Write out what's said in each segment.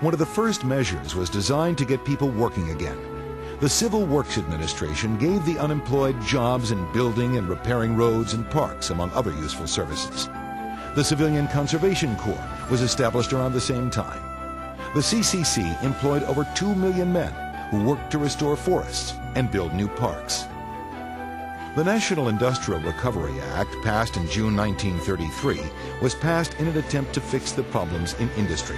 One of the first measures was designed to get people working again. The Civil Works Administration gave the unemployed jobs in building and repairing roads and parks, among other useful services. The Civilian Conservation Corps was established around the same time. The CCC employed over 2 million men who worked to restore forests and build new parks. The National Industrial Recovery Act, passed in June 1933, was passed in an attempt to fix the problems in industry.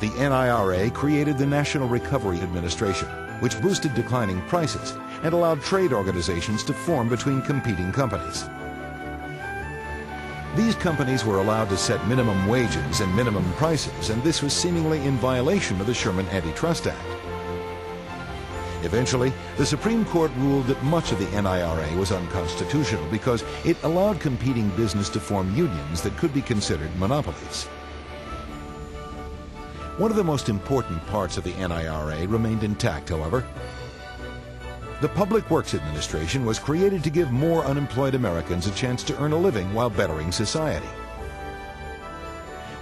The NIRA created the National Recovery Administration, which boosted declining prices and allowed trade organizations to form between competing companies. These companies were allowed to set minimum wages and minimum prices, and this was seemingly in violation of the Sherman Antitrust Act. Eventually, the Supreme Court ruled that much of the NIRA was unconstitutional because it allowed competing business to form unions that could be considered monopolies. One of the most important parts of the NIRA remained intact, however. The Public Works Administration was created to give more unemployed Americans a chance to earn a living while bettering society.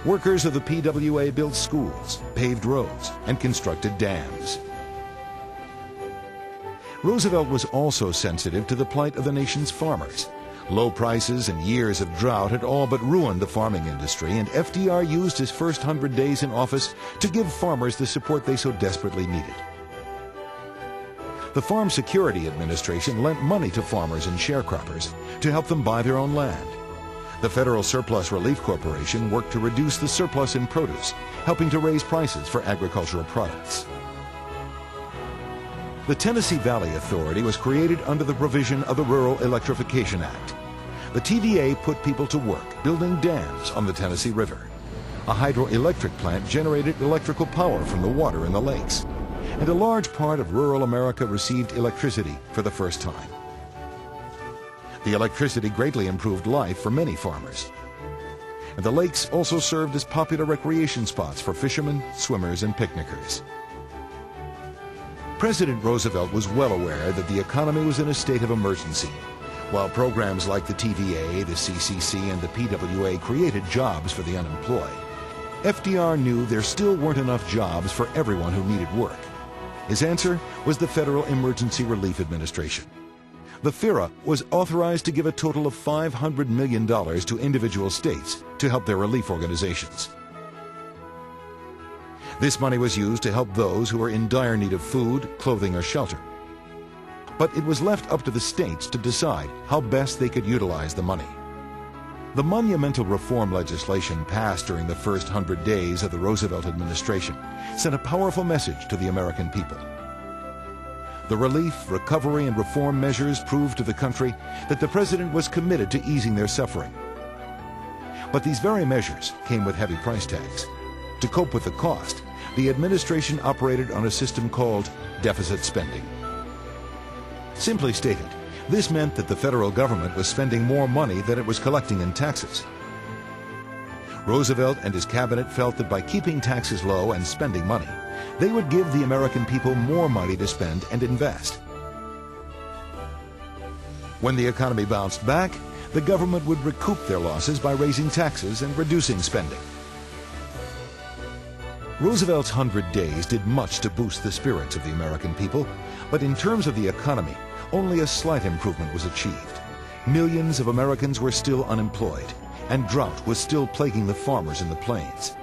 Workers of the PWA built schools, paved roads, and constructed dams. Roosevelt was also sensitive to the plight of the nation's farmers. Low prices and years of drought had all but ruined the farming industry, and FDR used his first 100 days in office to give farmers the support they so desperately needed. The Farm Security Administration lent money to farmers and sharecroppers to help them buy their own land. The Federal Surplus Relief Corporation worked to reduce the surplus in produce, helping to raise prices for agricultural products. The Tennessee Valley Authority was created under the provision of the Rural Electrification Act. The TVA put people to work building dams on the Tennessee River. A hydroelectric plant generated electrical power from the water in the lakes. And a large part of rural America received electricity for the first time. The electricity greatly improved life for many farmers. And the lakes also served as popular recreation spots for fishermen, swimmers, and picnickers. President Roosevelt was well aware that the economy was in a state of emergency. While programs like the TVA, the CCC, and the PWA created jobs for the unemployed, FDR knew there still weren't enough jobs for everyone who needed work. His answer was the Federal Emergency Relief Administration. The FERA was authorized to give a total of $500 million to individual states to help their relief organizations. This money was used to help those who were in dire need of food, clothing, or shelter. But it was left up to the states to decide how best they could utilize the money. The monumental reform legislation passed during the first 100 days of the Roosevelt administration sent a powerful message to the American people. The relief, recovery, and reform measures proved to the country that the president was committed to easing their suffering. But these very measures came with heavy price tags. To cope with the cost, the administration operated on a system called deficit spending. Simply stated, this meant that the federal government was spending more money than it was collecting in taxes. Roosevelt and his cabinet felt that by keeping taxes low and spending money, they would give the American people more money to spend and invest. When the economy bounced back, the government would recoup their losses by raising taxes and reducing spending. Roosevelt's 100 days did much to boost the spirits of the American people, but in terms of the economy, only a slight improvement was achieved. Millions of Americans were still unemployed, and drought was still plaguing the farmers in the plains.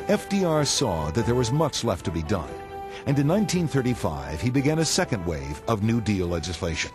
FDR saw that there was much left to be done, and in 1935 he began a second wave of New Deal legislation.